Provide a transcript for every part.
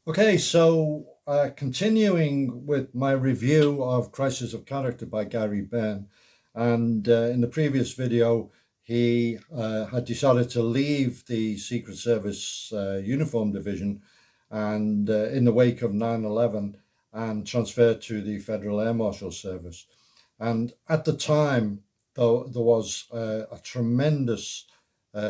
Okay, so continuing with my review of Crisis of Character by Gary Byrne, and in the previous video, he had decided to leave the Secret Service Uniform Division and in the wake of 9/11 and transferred to the Federal Air Marshal Service. And at the time, though, there was a tremendous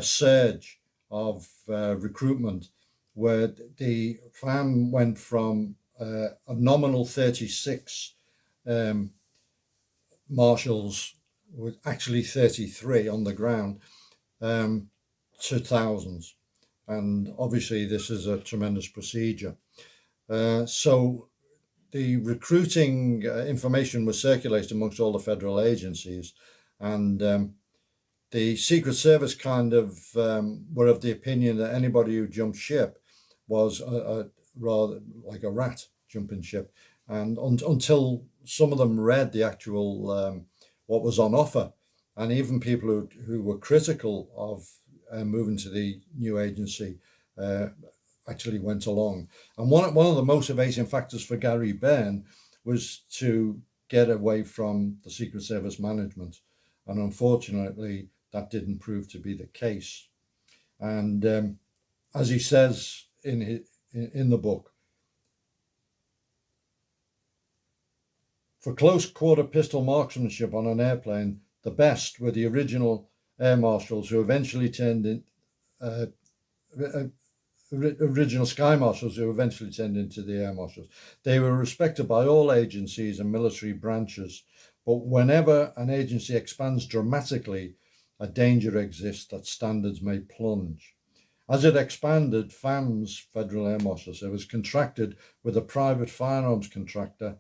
surge of recruitment where the FAM went from a nominal 36 um, marshals, with actually 33 on the ground, to thousands. And obviously, this is a tremendous procedure. So the recruiting information was circulated amongst all the federal agencies, and the Secret Service kind of were of the opinion that anybody who jumped ship was rather like a rat jumping ship. And until some of them read the actual what was on offer, and even people who were critical of moving to the new agency uh, actually went along. And one of the motivating factors for Gary Byrne was to get away from the Secret Service management. And unfortunately, that didn't prove to be the case. And as he says in the book, for close quarter pistol marksmanship on an airplane, the best were the original air marshals who eventually turned in. Uh, Original sky marshals who eventually turned into the air marshals. They were respected by all agencies and military branches, but whenever an agency expands dramatically, a danger exists that standards may plunge. As it expanded, FAM's, Federal Air Marshal Service, contracted with a private firearms contractor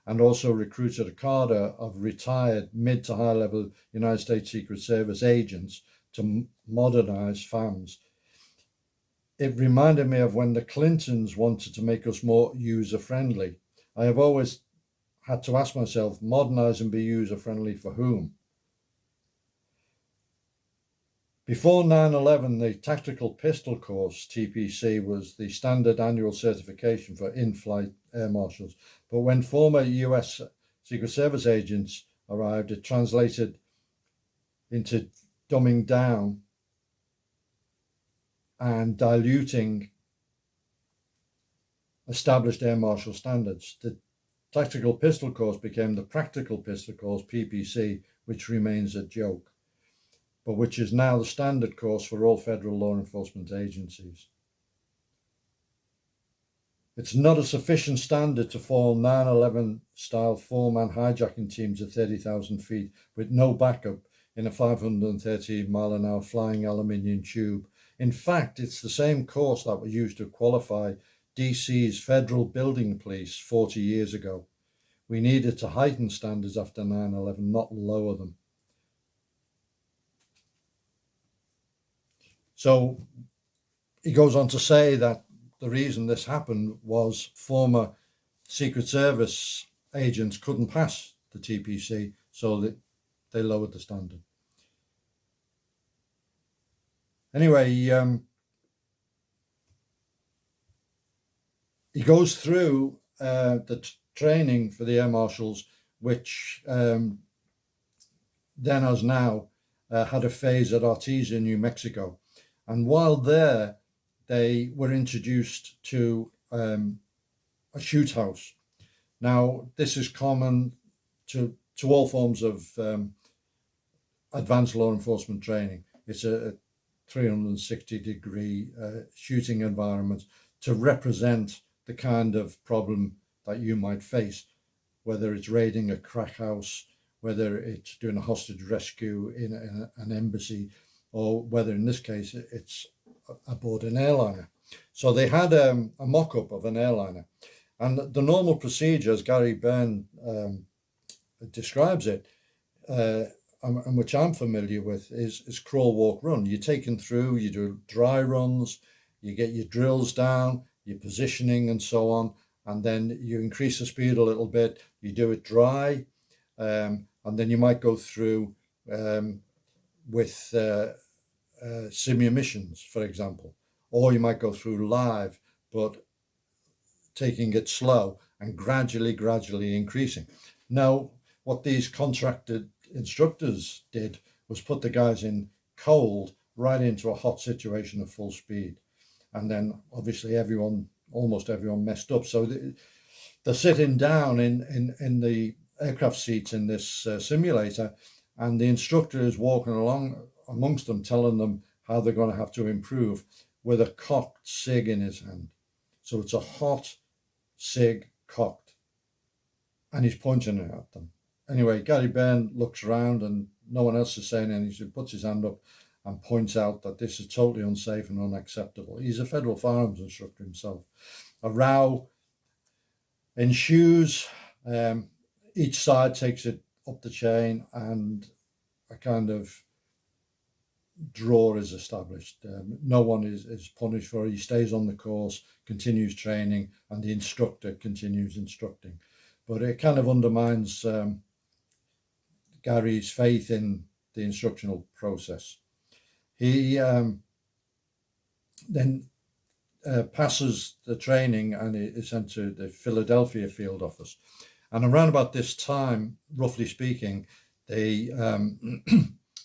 and also recruited a cadre of retired mid to high level United States Secret Service agents to modernize FAMs. It reminded me of when the Clintons wanted to make us more user friendly. I have always had to ask myself, modernize and be user friendly for whom? Before 9/11, the Tactical Pistol Course, TPC, was the standard annual certification for in flight air marshals. But when former US Secret Service agents arrived, it translated into dumbing down and diluting established air marshal standards. The Tactical Pistol Course became the Practical Pistol Course, PPC, which remains a joke, but which is now the standard course for all federal law enforcement agencies. It's not a sufficient standard to form 9/11 style four-man hijacking teams at 30,000 feet with no backup in a 530-mile-an-hour flying aluminium tube. In fact, it's the same course that was used to qualify DC's federal building police 40 years ago. We needed to heighten standards after 9/11, not lower them. So he goes on to say that the reason this happened was former Secret Service agents couldn't pass the TPC, so that they lowered the standard. Anyway, he goes through the training for the air marshals, which then as now had a phase at Artesia, New Mexico. And while there, they were introduced to a shoot house. Now, this is common to all forms of advanced law enforcement training. It's a 360-degree shooting environment to represent the kind of problem that you might face, whether it's raiding a crack house, whether it's doing a hostage rescue in an embassy, or whether in this case it's aboard an airliner. So they had a mock-up of an airliner. And the normal procedure, as Gary Byrne describes it, and which I'm familiar with, is crawl, walk, run. You're taken through, you do dry runs, you get your drills down, your positioning and so on, and then you increase the speed a little bit, you do it dry, and then you might go through with simu missions, for example, or you might go through live, but taking it slow and gradually increasing. Now, what these contracted instructors did was put the guys in cold right into a hot situation at full speed. And then obviously almost everyone messed up. So they're sitting down in the aircraft seats in this simulator, and the instructor is walking along amongst them, telling them how they're going to have to improve with a cocked SIG in his hand. So it's a hot SIG cocked, and he's pointing it at them. Anyway, Gary Byrne looks around and no one else is saying anything. He puts his hand up and points out that this is totally unsafe and unacceptable. He's a federal firearms instructor himself. A row ensues. Each side takes it up the chain, and a kind of draw is established. No one is punished for it. He stays on the course, continues training, and the instructor continues instructing. But it kind of undermines Gary's faith in the instructional process. He then passes the training and is sent to the Philadelphia field office. And around about this time, roughly speaking, the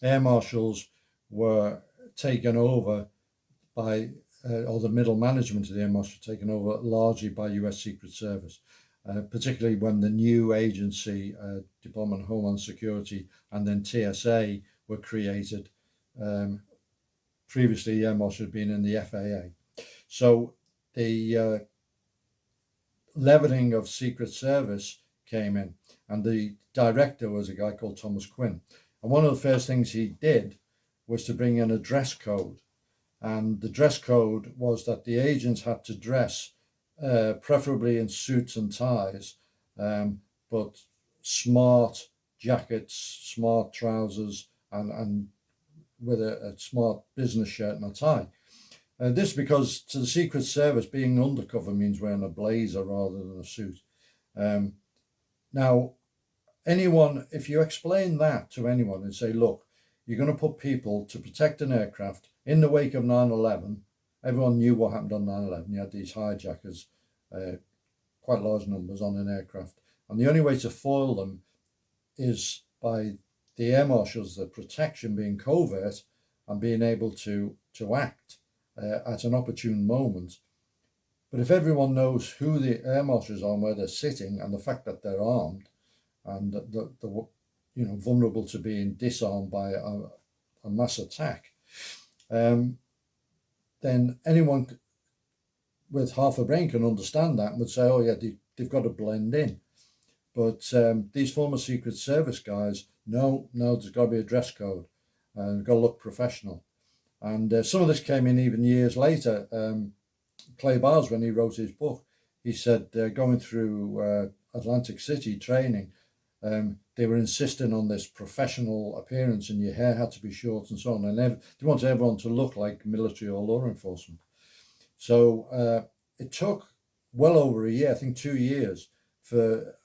air marshals were taken over by, or the middle management of the air marshals taken over largely by US Secret Service, particularly when the new agency, Department of Homeland Security, and then TSA were created. Previously, the air marshal had been in the FAA. So the leveling of Secret Service came in, and the director was a guy called Thomas Quinn. And one of the first things he did was to bring in a dress code. And the dress code was that the agents had to dress preferably in suits and ties, but smart jackets, smart trousers, and with a smart business shirt and a tie. This because to the Secret Service, being undercover means wearing a blazer rather than a suit. Now, if you explain that to anyone and say, look, you're going to put people to protect an aircraft in the wake of 9/11, everyone knew what happened on 9/11. You had these hijackers, quite large numbers on an aircraft. And the only way to foil them is by the air marshals, the protection being covert and being able to act at an opportune moment. But if everyone knows who the air marshals are and where they're sitting, and the fact that they're armed and they're vulnerable to being disarmed by a mass attack, then anyone with half a brain can understand that and would say, oh yeah, they've got to blend in. But these former Secret Service guys, no, there's got to be a dress code, and they've got to look professional. And some of this came in even years later. Clay Bars, when he wrote his book, he said going through Atlantic City training, they were insisting on this professional appearance, and your hair had to be short and so on. And they wanted everyone to look like military or law enforcement. So it took well over a year, I think 2 years, for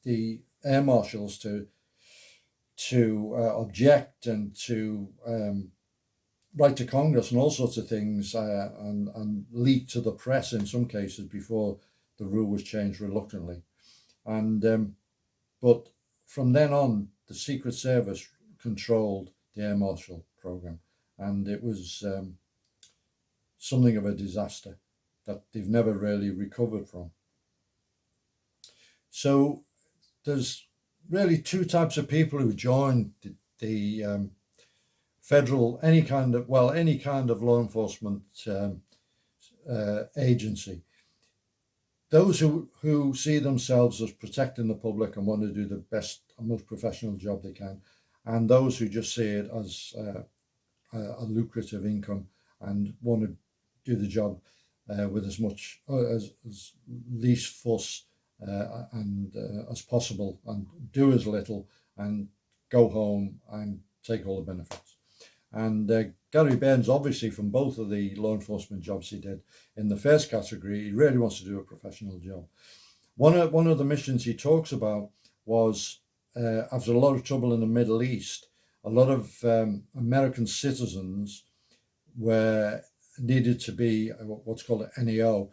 the air marshals to object and to write to Congress and all sorts of things, and leak to the press in some cases before the rule was changed reluctantly. And but from then on, the Secret Service controlled the air marshal program, and it was something of a disaster that they've never really recovered from. So there's really two types of people who joined the federal, any kind of law enforcement agency. Those who see themselves as protecting the public and want to do the best and most professional job they can, and those who just see it as a lucrative income and want to do the job with as much as least fuss and as possible, and do as little and go home and take all the benefits. And Gary Byrne's obviously, from both of the law enforcement jobs he did, in the first category, he really wants to do a professional job. One of the missions he talks about was, after a lot of trouble in the Middle East, a lot of American citizens needed to be what's called an NEO,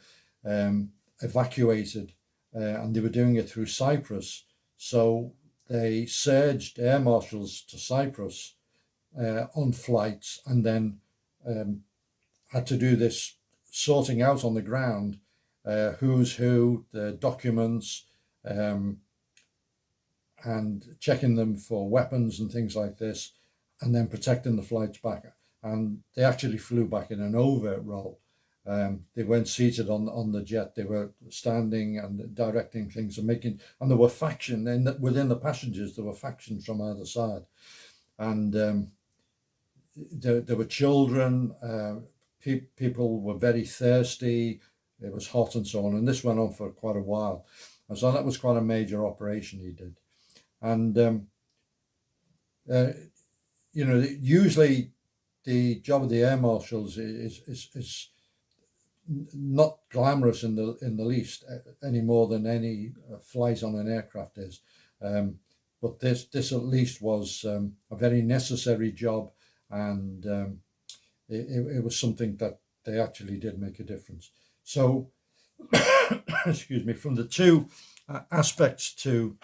evacuated, and they were doing it through Cyprus. So they surged air marshals to Cyprus on flights, and then had to do this sorting out on the ground, who's who, the documents, and checking them for weapons and things like this, and then protecting the flights back. And they actually flew back in an overt role. They weren't seated on the jet; they were standing and directing things and making. And there were factions within the passengers. There were factions from either side, and there were children. People were very thirsty. It was hot and so on, and this went on for quite a while. And so that was quite a major operation he did. And usually the job of the air marshals is not glamorous in the least, any more than any flight on an aircraft is. But this at least was a very necessary job, and it was something that they actually did make a difference. So, excuse me, from the two aspects to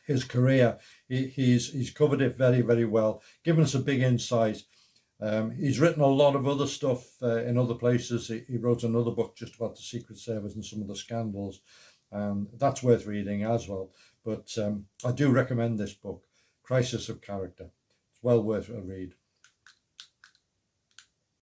his career, he's covered it very, very well, given us a big insight. He's written a lot of other stuff in other places. He wrote another book just about the Secret Service and some of the scandals. That's worth reading as well. But I do recommend this book, Crisis of Character. It's well worth a read.